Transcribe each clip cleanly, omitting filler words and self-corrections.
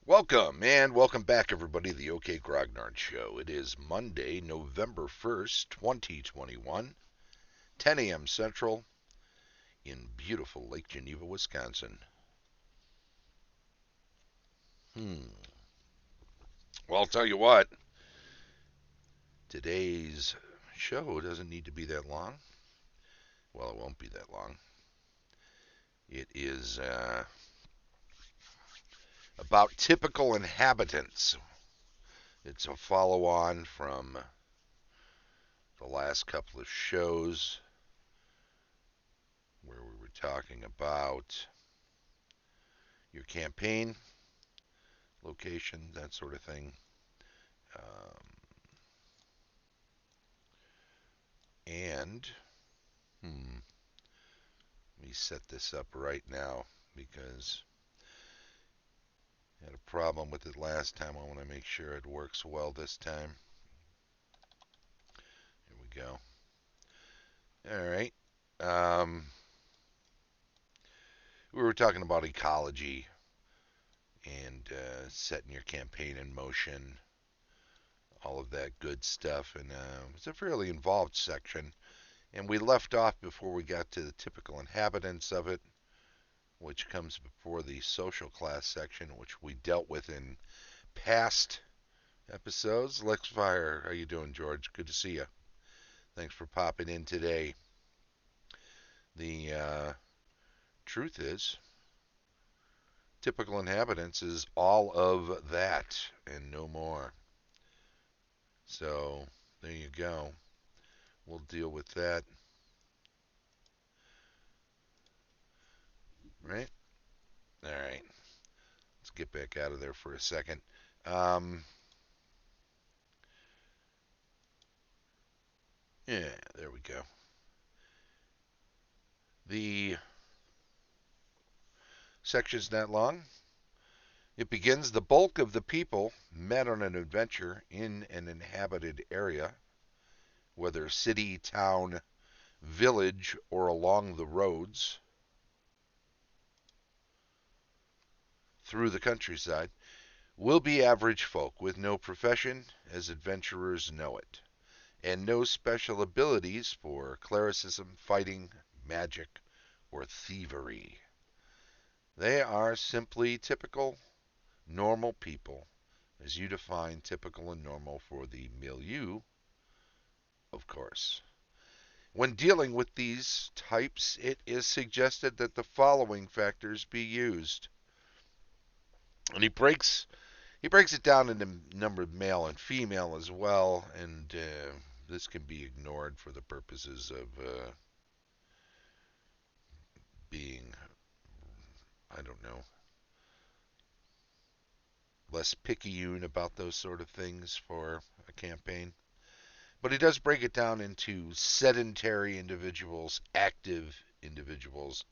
Welcome and welcome back, everybody, to the OK Grognard Show. It is Monday, November 1st, 2021, 10 a.m. Central in beautiful Lake Geneva, Wisconsin. Hmm. Well, I'll tell you what, today's show doesn't need to be that long. Well, it won't be that long. It is about typical inhabitants. It's a follow on from the last couple of shows where we were talking about your campaign, location, that sort of thing. Um, and, let me set this up right now because I had a problem with it last time. I want to make sure it works well this time. Here we go. All right. Um, we were talking about ecology and setting your campaign in motion, all of that good stuff. And it's a fairly involved section. And we left off before we got to the typical inhabitants of it, which comes before the social class section, which we dealt with in past episodes. Lex Fire, how you doing, George? Good to see you. Thanks for popping in today. The truth is, typical inhabitants is all of that and no more. So there you go. We'll deal with that. Right? All right. Let's get back out of there for a second. Um, yeah, there we go. The section's not long. It begins the bulk of the people met on an adventure in an inhabited area, whether city, town, village, or along the roads through the countryside, will be average folk with no profession as adventurers know it, and no special abilities for clericism, fighting, magic, or thievery. They are simply typical, normal people, as you define typical and normal for the milieu, of course. When dealing with these types, it is suggested that the following factors be used. And he breaks it down into number of male and female as well, and this can be ignored for the purposes of being, I don't know, less picayune about those sort of things for a campaign. But he does break it down into sedentary individuals, active individuals,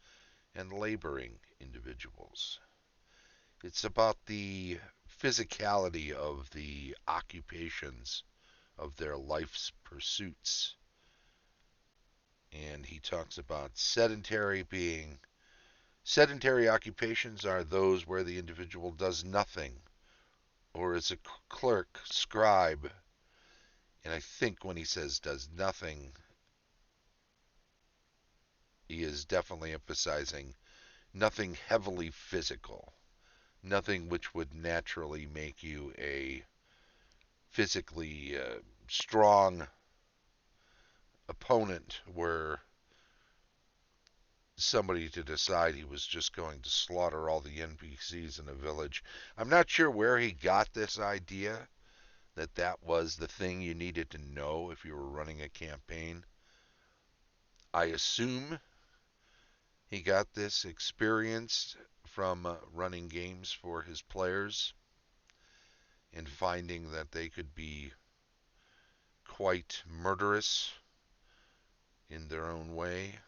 and laboring individuals. It's about the physicality of the occupations of their life's pursuits. And he talks about sedentary occupations are those where the individual does nothing or is a clerk, scribe. And I think when he says does nothing, he is definitely emphasizing nothing heavily physical, nothing which would naturally make you a physically strong opponent were somebody to decide he was just going to slaughter all the NPCs in a village. I'm not sure where he got this idea that that was the thing you needed to know if you were running a campaign. I assume he got this experience from running games for his players and finding that they could be quite murderous in their own way.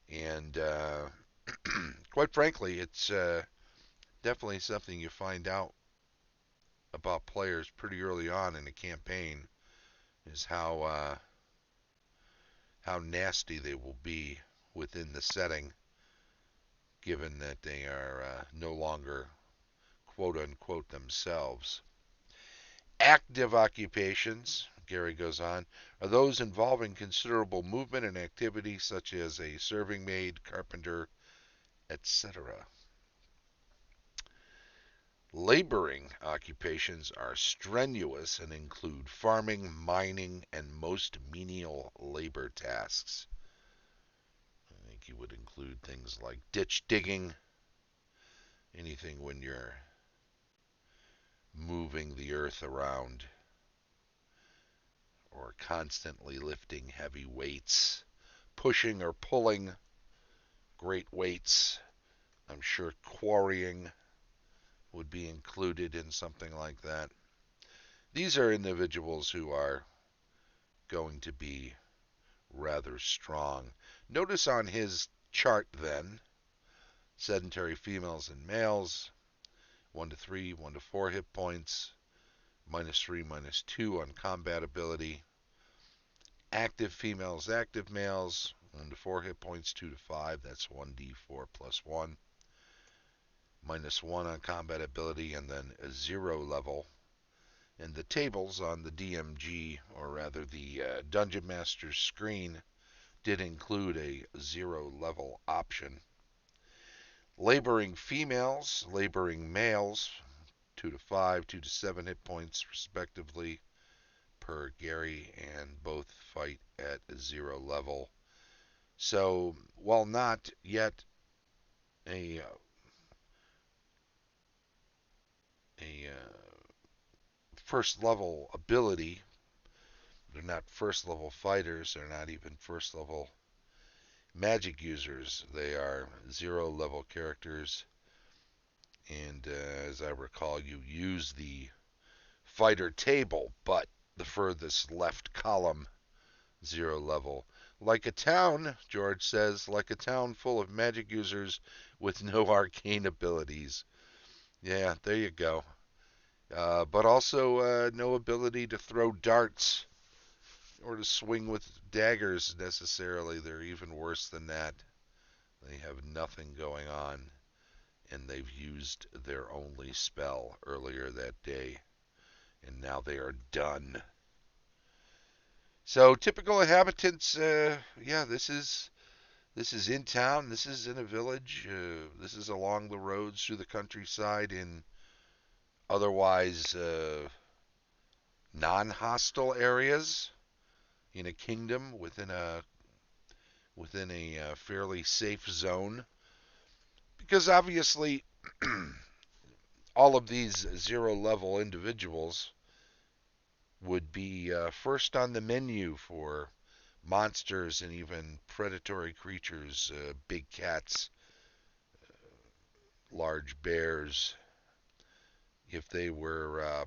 And quite frankly, it's definitely something you find out about players pretty early on in a campaign is how nasty they will be within the setting, given that they are no longer quote-unquote themselves. Active occupations, Gary goes on, are those involving considerable movement and activity such as a serving maid, carpenter, etc. Laboring occupations are strenuous and include farming, mining, and most menial labor tasks. I think you would include things like ditch digging, anything when you're moving the earth around, or constantly lifting heavy weights, pushing or pulling great weights. I'm sure quarrying would be included in something like that. These are individuals who are going to be rather strong. Notice on his chart then, sedentary females and males, 1 to 3, 1 to 4 hit points, -3, -2 on combat ability. Active females, active males, 1 to 4 hit points, 2 to 5, that's 1d4 plus 1. -1 on combat ability, and then a 0 level. And the tables on the DMG, or rather the Dungeon Masters screen, did include a 0 level option. Laboring females, laboring males, 2 to 5, 2 to 7 hit points respectively per Gary, and both fight at 0 level. So, while not yet a first level ability, they're not first level fighters, they're not even first level magic users. They are 0 level characters, and as I recall, you use the fighter table, but the furthest left column, 0 level. Like a town, George says, like a town full of magic users with no arcane abilities. Yeah, there you go. But also no ability to throw darts or to swing with daggers necessarily. They're even worse than that. They have nothing going on, and they've used their only spell earlier that day, and now they are done. So typical inhabitants, yeah, this is in town. This is in a village. This is along the roads through the countryside in otherwise non-hostile areas in a kingdom within a fairly safe zone. Because obviously, all of these 0 level individuals would be first on the menu for monsters and even predatory creatures, big cats, large bears. If they were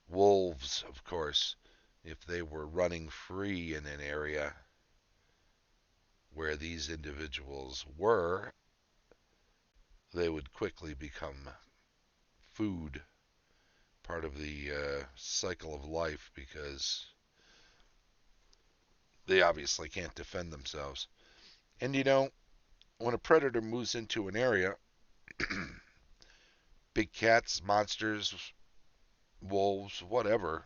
wolves, of course, if they were running free in an area where these individuals were, they would quickly become food, part of the cycle of life, because they obviously can't defend themselves. And you know, when a predator moves into an area, big cats, monsters, wolves, whatever,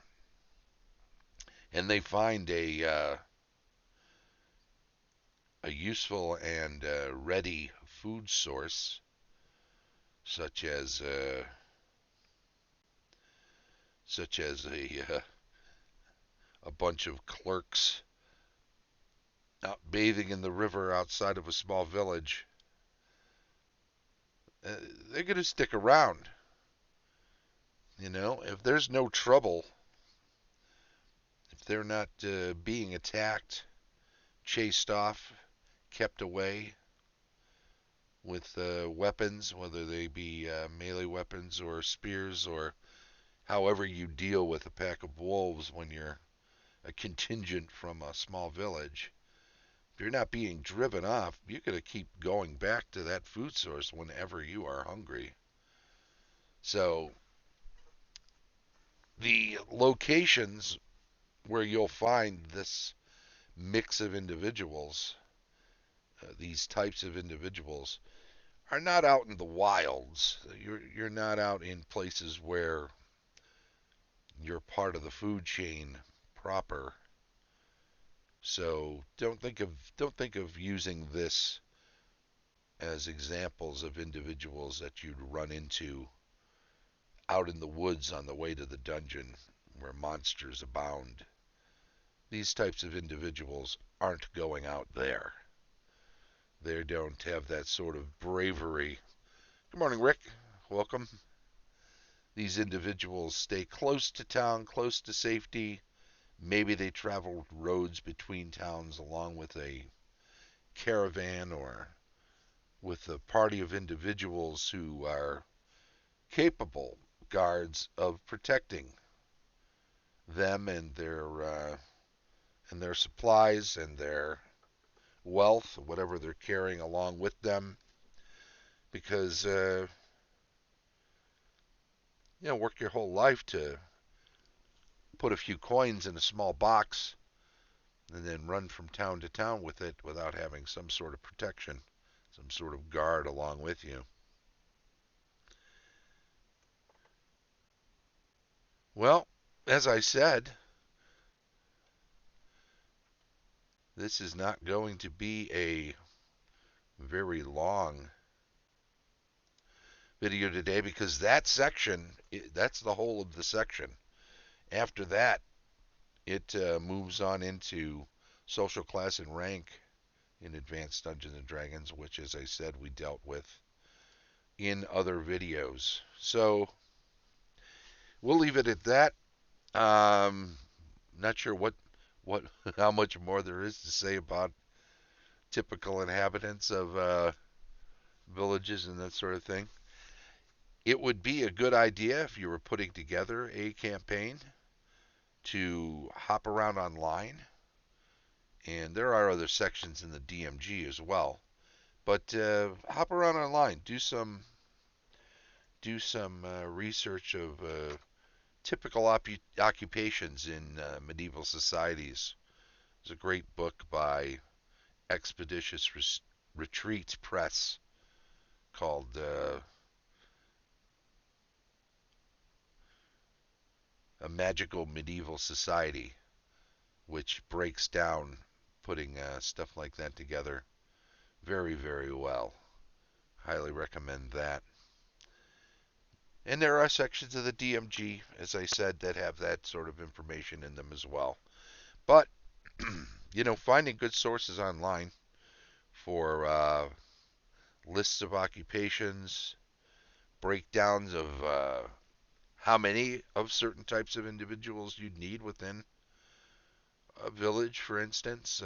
and they find a useful and ready food source, such as a bunch of clerks out bathing in the river outside of a small village, they're going to stick around. You know, if there's no trouble, if they're not being attacked, chased off, kept away with weapons, whether they be melee weapons or spears, or however you deal with a pack of wolves when you're a contingent from a small village. If you're not being driven off, you're going to keep going back to that food source whenever you are hungry. So the locations where you'll find this mix of individuals, these types of individuals, are not out in the wilds. You're not out in places where you're part of the food chain proper. So don't think of using this as examples of individuals that you'd run into out in the woods on the way to the dungeon where monsters abound. These types of individuals aren't going out there. They don't have that sort of bravery. Good morning, Rick. Welcome. These individuals stay close to town, close to safety. Maybe they travel roads between towns along with a caravan or with a party of individuals who are capable guards of protecting them and their supplies and their wealth, whatever they're carrying along with them, because work your whole life to put a few coins in a small box and then run from town to town with it without having some sort of protection, some sort of guard along with you. Well, as I said, this is not going to be a very long video today because that's the whole of the section. After that, it moves on into social class and rank in Advanced Dungeons and Dragons, which, as I said, we dealt with in other videos. So we'll leave it at that. Not sure what how much more there is to say about typical inhabitants of villages and that sort of thing. It would be a good idea if you were putting together a campaign to hop around online, and there are other sections in the DMG as well. But hop around online, do some research of typical occupations in medieval societies. There's a great book by Expeditious Retreat Press called A Magical Medieval Society, which breaks down putting stuff like that together very, very well. Highly recommend that. And there are sections of the DMG, as I said, that have that sort of information in them as well. But, finding good sources online for lists of occupations, breakdowns of how many of certain types of individuals you'd need within a village, for instance.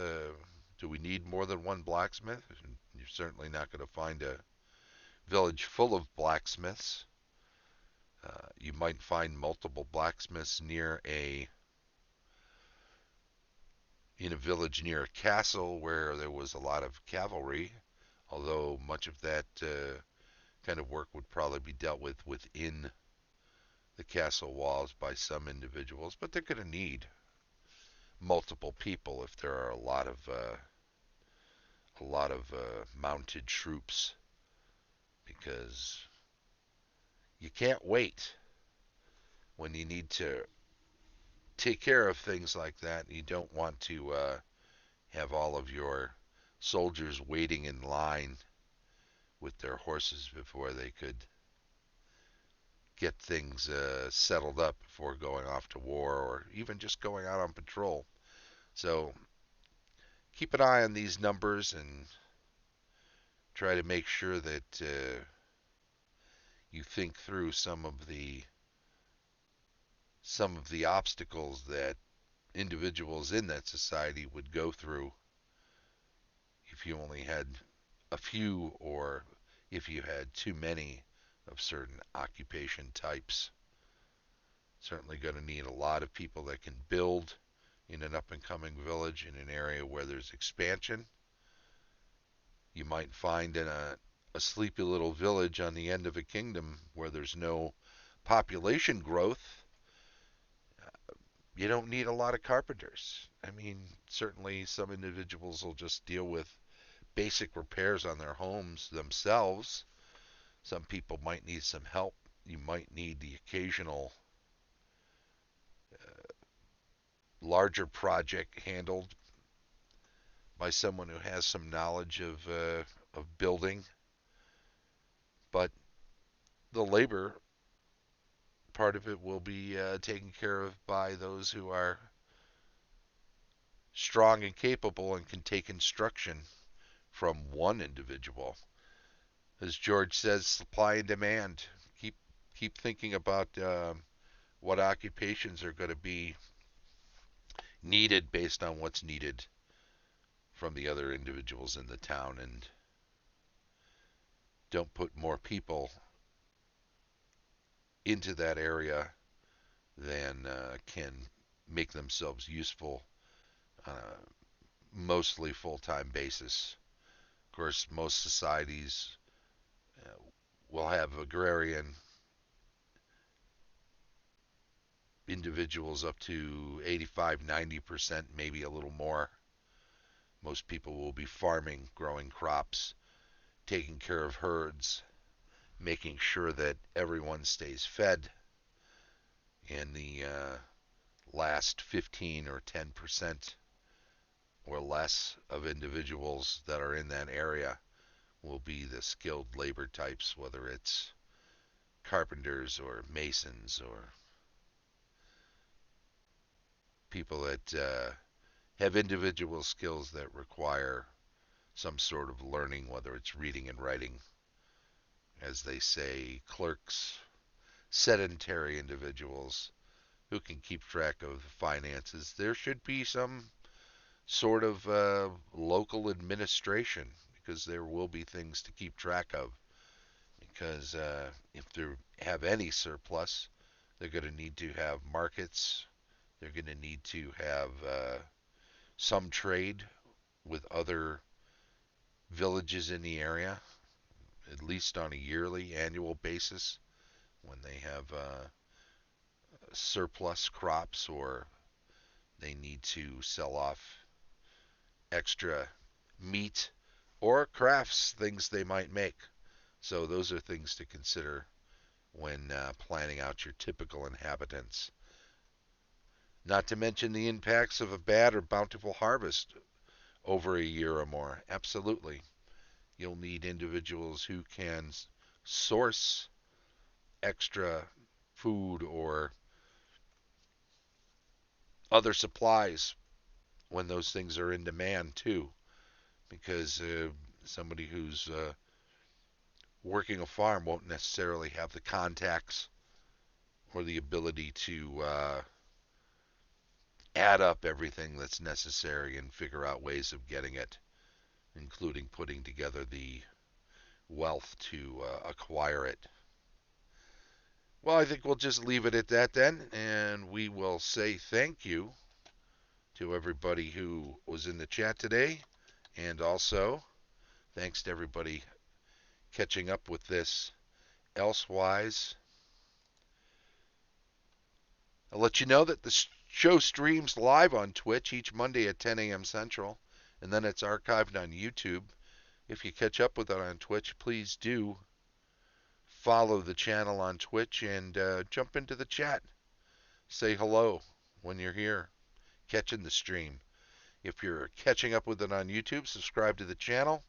Do we need more than one blacksmith? You're certainly not going to find a village full of blacksmiths. You might find multiple blacksmiths in a village near a castle where there was a lot of cavalry, although much of that kind of work would probably be dealt with within the castle walls by some individuals, but they're going to need multiple people if there are a lot of mounted troops, because you can't wait when you need to take care of things like that. You don't want to have all of your soldiers waiting in line with their horses before they could get things settled up before going off to war or even just going out on patrol. So keep an eye on these numbers and try to make sure that you think through some of the obstacles that individuals in that society would go through if you only had a few, or if you had too many of certain occupation types. Certainly going to need a lot of people that can build in an up and coming village in an area where there's expansion. You might find in a sleepy little village on the end of a kingdom where there's no population growth. You don't need a lot of carpenters. I mean, certainly some individuals will just deal with basic repairs on their homes themselves, Some people might need some help. You might need the occasional larger project handled by someone who has some knowledge of building. But the labor part of it will be taken care of by those who are strong and capable and can take instruction from one individual. As George says, supply and demand. Keep keep thinking about what occupations are going to be needed based on what's needed from the other individuals in the town, and don't put more people into that area than can make themselves useful on a mostly full-time basis. Of course, most societies uh, will have agrarian individuals up to 85-90%, maybe a little more. Most people will be farming, growing crops, taking care of herds, making sure that everyone stays fed. And the last 15 or 10% or less of individuals that are in that area will be the skilled labor types, whether it's carpenters or masons or people that have individual skills that require some sort of learning, whether it's reading and writing, as they say, clerks, sedentary individuals who can keep track of the finances. There should be some sort of local administration, because there will be things to keep track of. Because if they have any surplus, they're going to need to have markets. They're going to need to have some trade with other villages in the area, at least on a yearly, annual basis, when they have surplus crops or they need to sell off extra meat or crafts, things they might make. So those are things to consider when planning out your typical inhabitants. Not to mention the impacts of a bad or bountiful harvest over a year or more. Absolutely. You'll need individuals who can source extra food or other supplies when those things are in demand too, because somebody who's working a farm won't necessarily have the contacts or the ability to add up everything that's necessary and figure out ways of getting it, including putting together the wealth to acquire it. Well, I think we'll just leave it at that then, and we will say thank you to everybody who was in the chat today, and also thanks to everybody catching up with this elsewise. I'll let you know that the show streams live on Twitch each Monday at 10 a.m. Central, and then it's archived on YouTube. If you catch up with it on Twitch, please do follow the channel on Twitch and jump into the chat. Say hello when you're here catching the stream. If you're catching up with it on YouTube, subscribe to the channel.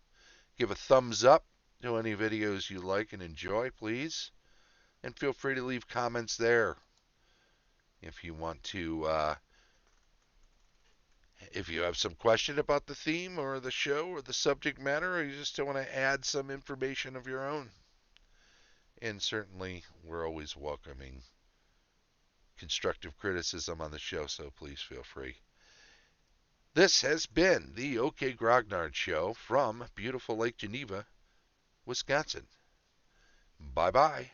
Give a thumbs up to any videos you like and enjoy, please. And feel free to leave comments there. If you want to, if you have some question about the theme or the show or the subject matter, or you just want to add some information of your own. And certainly, we're always welcoming constructive criticism on the show, so please feel free. This has been the OK Grognard Show from beautiful Lake Geneva, Wisconsin. Bye-bye.